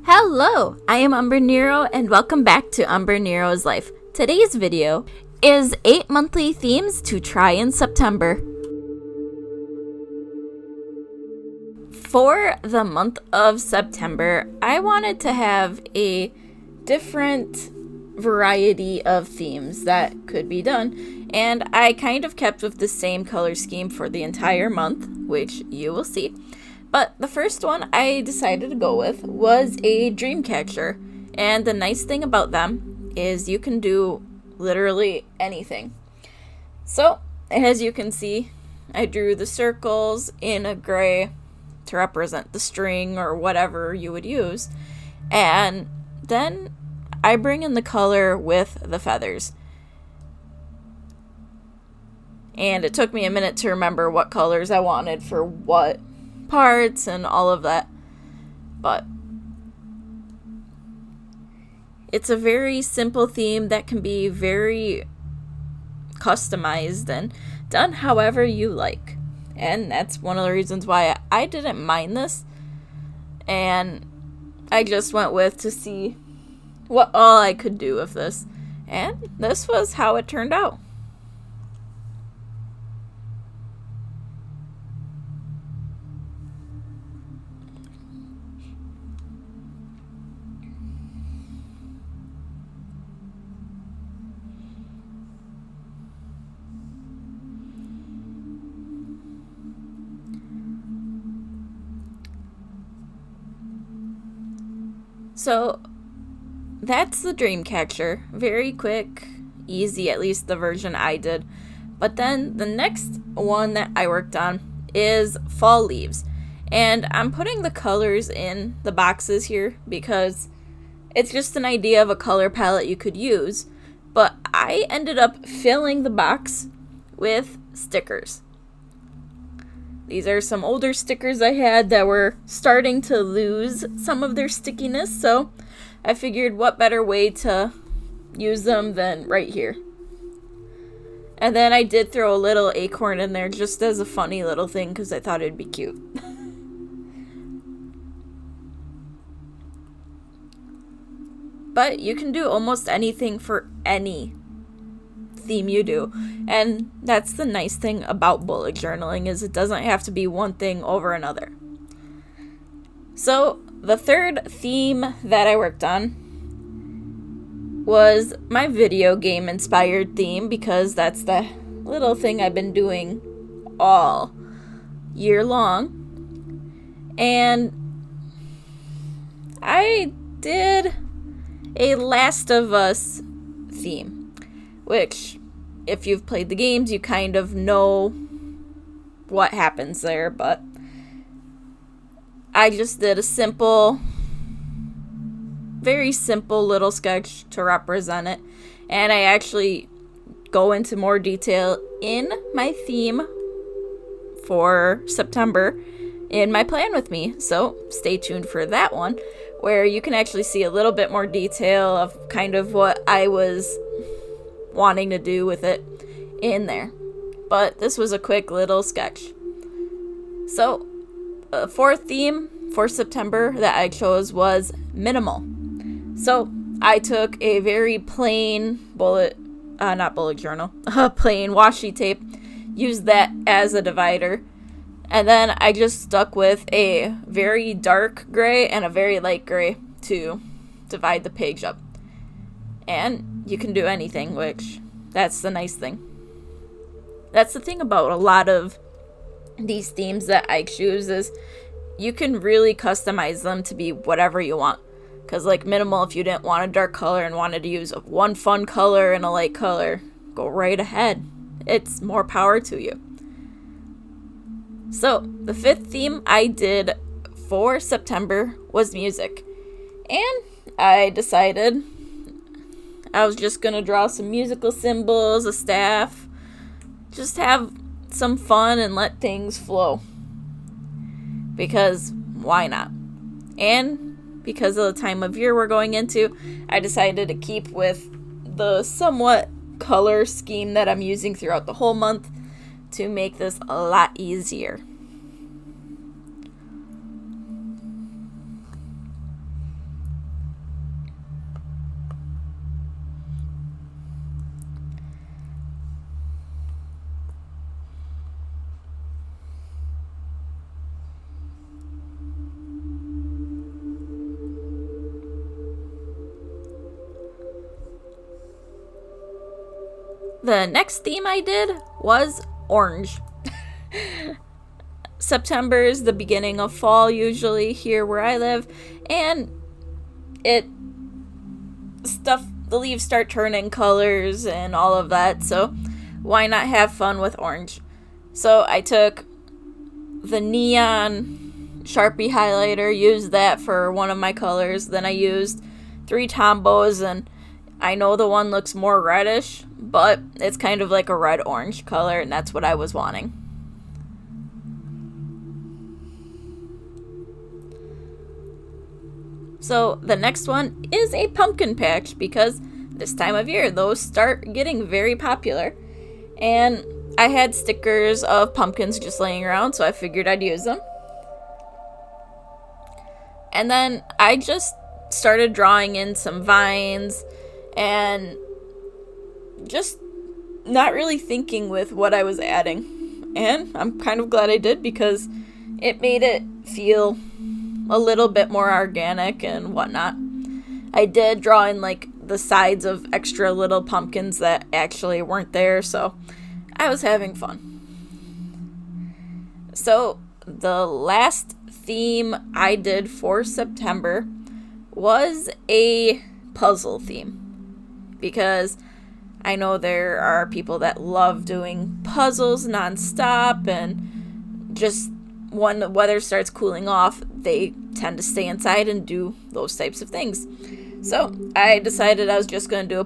Hello, I am Umbrenero and welcome back to Umbrenero's Life. Today's video is 8 monthly themes to try in September. For the month of September, I wanted to have a different variety of themes that could be done, and I kind of kept with the same color scheme for the entire month, which you will see. But the first one I decided to go with was a dream catcher. And the nice thing about them is you can do literally anything. So, as you can see, I drew the circles in a gray to represent the string or whatever you would use. And then I bring in the color with the feathers. And it took me a minute to remember what colors I wanted for what parts and all of that, but it's a very simple theme that can be very customized and done however you like, and that's one of the reasons why I didn't mind this, and I just went with to see what all I could do with this, and this was how it turned out. So that's the dream catcher. Very quick, easy, at least the version I did. But then the next one that I worked on is fall leaves. And I'm putting the colors in the boxes here because it's just an idea of a color palette you could use. But I ended up filling the box with stickers. These are some older stickers I had that were starting to lose some of their stickiness, so I figured what better way to use them than right here. And then I did throw a little acorn in there just as a funny little thing because I thought it'd be cute. But you can do almost anything for any theme you do, and that's the nice thing about bullet journaling is it doesn't have to be one thing over another. So the third theme that I worked on was my video game inspired theme because that's the little thing I've been doing all year long, and I did a Last of Us theme, which, if you've played the games, you kind of know what happens there, but I just did a simple, very simple little sketch to represent it, and I actually go into more detail in my theme for September in my plan with me, so stay tuned for that one, where you can actually see a little bit more detail of kind of what I was wanting to do with it in there. But this was a quick little sketch. So, the fourth theme for September that I chose was minimal. So, I took a very plain plain washi tape, used that as a divider, and then I just stuck with a very dark gray and a very light gray to divide the page up. And you can do anything, which that's the nice thing. That's the thing about a lot of these themes that I choose is you can really customize them to be whatever you want. Because like minimal, if you didn't want a dark color and wanted to use one fun color and a light color, go right ahead. It's more power to you. So the fifth theme I did for September was music. And I decided I was just going to draw some musical symbols, a staff, just have some fun and let things flow. Because why not? And because of the time of year we're going into, I decided to keep with the somewhat color scheme that I'm using throughout the whole month to make this a lot easier. The next theme I did was orange. September is the beginning of fall usually here where I live, and the leaves start turning colors and all of that, so why not have fun with orange? So I took the neon Sharpie highlighter, used that for one of my colors, then I used 3 Tombos, and I know the one looks more reddish, but it's kind of like a red-orange color, and that's what I was wanting. So the next one is a pumpkin patch, because this time of year those start getting very popular. And I had stickers of pumpkins just laying around, so I figured I'd use them. And then I just started drawing in some vines and just not really thinking with what I was adding. And I'm kind of glad I did, because it made it feel a little bit more organic and whatnot. I did draw in like the sides of extra little pumpkins that actually weren't there, so I was having fun. So the last theme I did for September was a puzzle theme, because I know there are people that love doing puzzles nonstop, and just when the weather starts cooling off, they tend to stay inside and do those types of things. So I decided I was just going to do a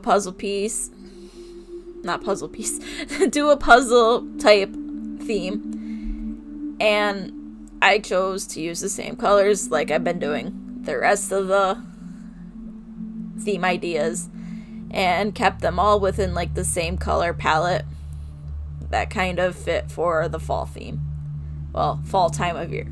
do a puzzle type theme. And I chose to use the same colors like I've been doing the rest of the theme ideas, and kept them all within like the same color palette that kind of fit for the fall theme. Well, fall time of year.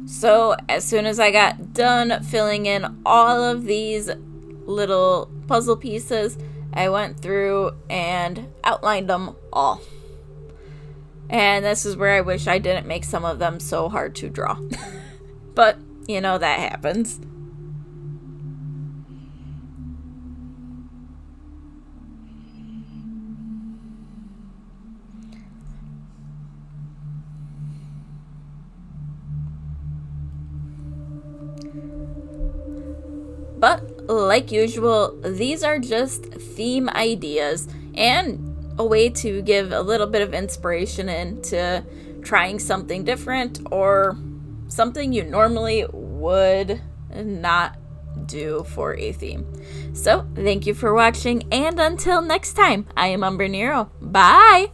So as soon as I got done filling in all of these little puzzle pieces, I went through and outlined them all. And this is where I wish I didn't make some of them so hard to draw. But, that happens. But like usual, these are just theme ideas and a way to give a little bit of inspiration into trying something different or something you normally would not do for a theme. So thank you for watching, and until next time, I am Umbrenero. Bye!